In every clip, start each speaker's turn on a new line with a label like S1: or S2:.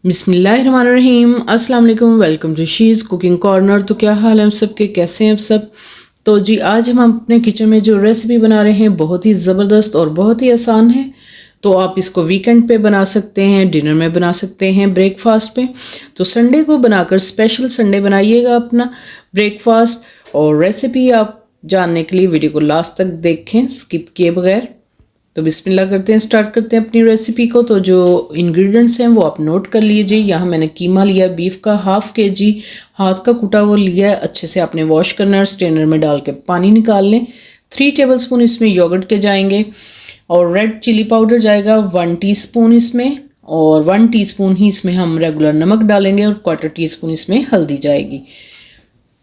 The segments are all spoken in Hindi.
S1: बिस्मिल्लाहिर्रहमानिर्रहीम, अस्सलाम वालेकुम। Welcome to she's cooking corner. तो क्या हाल है हम सब के, कैसे हैं आप सब। तो जी आज हम अपने किचन में जो रेसिपी बना रहे हैं बहुत ही ज़बरदस्त और बहुत ही आसान है। तो आप इसको वीकेंड पे बना सकते हैं, डिनर में बना सकते हैं, ब्रेकफास्ट पे। तो संडे को बनाकर स्पेशल संडे बनाइएगा अपना ब्रेकफास्ट। और रेसिपी आप जानने के लिए वीडियो को लास्ट तक देखें स्किप किए बगैर। तो बिस्मिल्लाह करते हैं, स्टार्ट करते हैं अपनी रेसिपी को। तो जो इंग्रेडिएंट्स हैं वो आप नोट कर लीजिए। यहाँ मैंने कीमा लिया बीफ का ½ kg, हाथ का कुटा वो लिया है। अच्छे से आपने वॉश करना है, स्ट्रेनर में डाल के पानी निकाल लें। 3 टेबलस्पून इसमें योगर्ट के जाएंगे और रेड चिली पाउडर जाएगा 1 टीस्पून इसमें, और 1 टीस्पून ही इसमें हम रेगुलर नमक डालेंगे और 1/4 टीस्पून इसमें हल्दी जाएगी।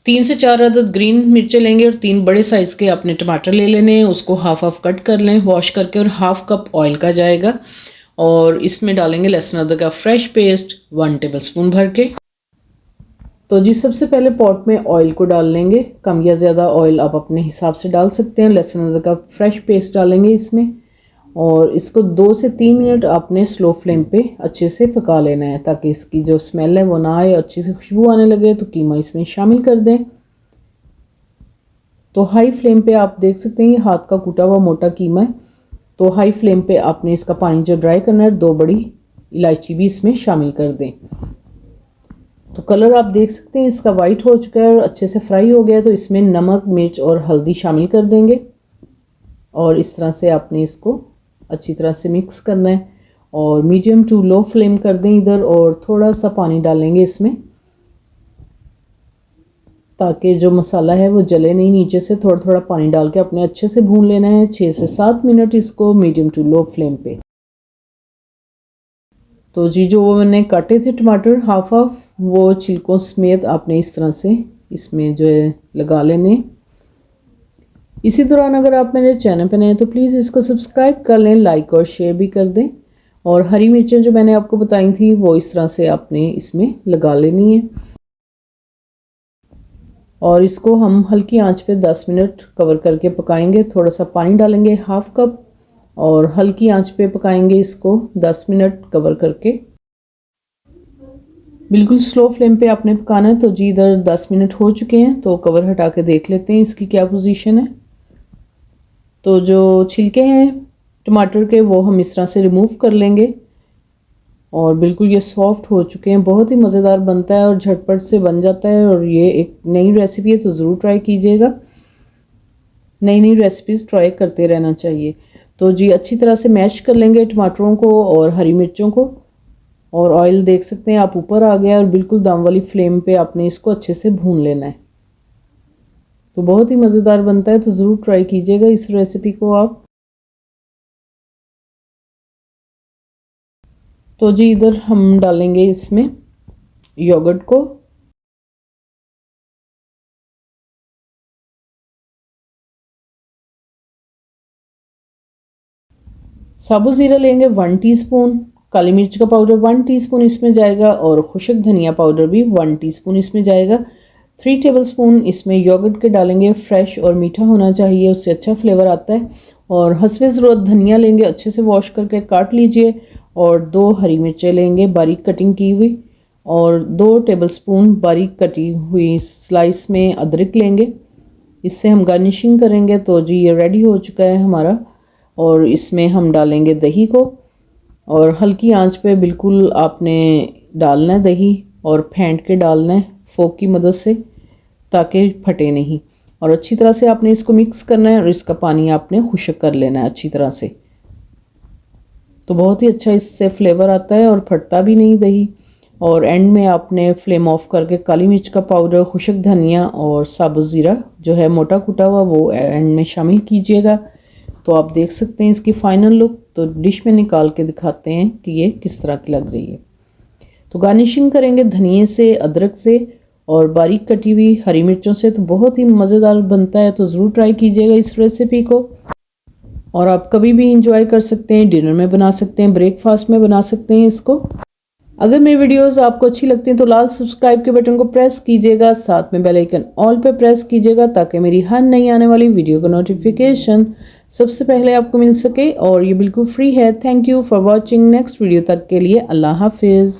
S1: 3 से 4 अदद ग्रीन मिर्चें लेंगे और 3 बड़े साइज़ के अपने टमाटर ले लेने हैं। उसको हाफ कट कर लें वॉश करके, और ½ कप ऑयल का जाएगा। और इसमें डालेंगे लहसुन अदरक का फ्रेश पेस्ट 1 टेबलस्पून भर के। तो जी सबसे पहले पॉट में ऑयल को डाल लेंगे। कम या ज़्यादा ऑयल आप अपने हिसाब से डाल सकते हैं। लहसुन अदरक का फ्रेश पेस्ट डालेंगे इसमें, और इसको 2 से 3 मिनट आपने स्लो फ्लेम पे अच्छे से पका लेना है, ताकि इसकी जो स्मेल है वो ना आए, अच्छी से खुशबू आने लगे। तो कीमा इसमें शामिल कर दें। तो हाई फ्लेम पे आप देख सकते हैं ये हाथ का कूटा हुआ मोटा कीमा है। तो हाई फ्लेम पे आपने इसका पानी जो ड्राई करना है, 2 बड़ी इलायची भी इसमें शामिल कर दें। तो कलर आप देख सकते हैं इसका वाइट हो चुका है और अच्छे से फ्राई हो गया। तो इसमें नमक, मिर्च और हल्दी शामिल कर देंगे, और इस तरह से आपने इसको अच्छी तरह से मिक्स करना है। और मीडियम टू लो फ्लेम कर दें इधर, और थोड़ा सा पानी डालेंगे इसमें, ताकि जो मसाला है वो जले नहीं नीचे से। थोड़ा थोड़ा पानी डाल के अपने अच्छे से भून लेना है 6 से 7 मिनट इसको मीडियम टू लो फ्लेम पे। तो जी जो वो मैंने काटे थे टमाटर हाफ वो छिलकों समेत आपने इस तरह से इसमें जो है लगा लेने। इसी दौरान अगर आप मेरे चैनल पर नए हैं तो प्लीज़ इसको सब्सक्राइब कर लें, लाइक और शेयर भी कर दें। और हरी मिर्चें जो मैंने आपको बताई थी वो इस तरह से आपने इसमें लगा लेनी है। और इसको हम हल्की आंच पे 10 मिनट कवर करके पकाएंगे। थोड़ा सा पानी डालेंगे ½ कप, और हल्की आंच पे पकाएंगे इसको 10 मिनट कवर करके। बिल्कुल स्लो फ्लेम पे आपने पकाना है। तो जी इधर 10 मिनट हो चुके हैं, तो कवर हटा के देख लेते हैं इसकी क्या पोजीशन है। तो जो छिलके हैं टमाटर के वो हम इस तरह से रिमूव कर लेंगे, और बिल्कुल ये सॉफ्ट हो चुके हैं। बहुत ही मज़ेदार बनता है और झटपट से बन जाता है। और ये एक नई रेसिपी है तो ज़रूर ट्राई कीजिएगा। नई नई रेसिपीज़ ट्राई करते रहना चाहिए। तो जी अच्छी तरह से मैश कर लेंगे टमाटरों को और हरी मिर्चों को। और ऑयल देख सकते हैं आप ऊपर आ गया, और बिल्कुल दम वाली फ्लेम पे आपने इसको अच्छे से भून लेना है। तो बहुत ही मज़ेदार बनता है, तो ज़रूर ट्राई कीजिएगा इस रेसिपी को आप। तो जी इधर हम डालेंगे इसमें योगर्ट को। साबुत ज़ीरा लेंगे 1 टीस्पून, काली मिर्च का पाउडर 1 टीस्पून इसमें जाएगा, और खुशक धनिया पाउडर भी 1 टीस्पून इसमें जाएगा। 3 टेबलस्पून इसमें योगर्ट के डालेंगे। फ्रेश और मीठा होना चाहिए, उससे अच्छा फ्लेवर आता है। और हस्बे ज़रूरत धनिया लेंगे, अच्छे से वॉश करके काट लीजिए। और 2 हरी मिर्चें लेंगे बारीक कटिंग की हुई, और 2 टेबलस्पून बारीक कटी हुई स्लाइस में अदरक लेंगे। इससे हम गार्निशिंग करेंगे। तो जी ये रेडी हो चुका है हमारा। और इसमें हम डालेंगे दही को, और हल्की आंच पे बिल्कुल आपने डालना है दही, और फेंट के डालना है फोक की मदद से, ताकि फटे नहीं। और अच्छी तरह से आपने इसको मिक्स करना है, और इसका पानी आपने खुश्क कर लेना है अच्छी तरह से। तो बहुत ही अच्छा इससे फ्लेवर आता है और फटता भी नहीं दही। और एंड में आपने फ्लेम ऑफ करके काली मिर्च का पाउडर, खुशक धनिया और साबुत ज़ीरा जो है मोटा कुटा हुआ वो एंड में शामिल कीजिएगा। तो आप देख सकते हैं इसकी फाइनल लुक। तो डिश में निकाल के दिखाते हैं कि ये किस तरह की लग रही है। तो गार्निशिंग करेंगे धनिए से, अदरक से और बारीक कटी हुई हरी मिर्चों से। तो बहुत ही मज़ेदार बनता है, तो ज़रूर ट्राई कीजिएगा इस रेसिपी को। और आप कभी भी इंजॉय कर सकते हैं, डिनर में बना सकते हैं, ब्रेकफास्ट में बना सकते हैं इसको। अगर मेरी वीडियोस आपको अच्छी लगती हैं तो लाल सब्सक्राइब के बटन को प्रेस कीजिएगा, साथ में बेल आइकन ऑल पे प्रेस कीजिएगा, ताकि मेरी हर नई आने वाली वीडियो का नोटिफिकेशन सबसे पहले आपको मिल सके। और ये बिल्कुल फ्री है। Thank you for watching. Next video तक के लिए अल्लाह हाफिज़।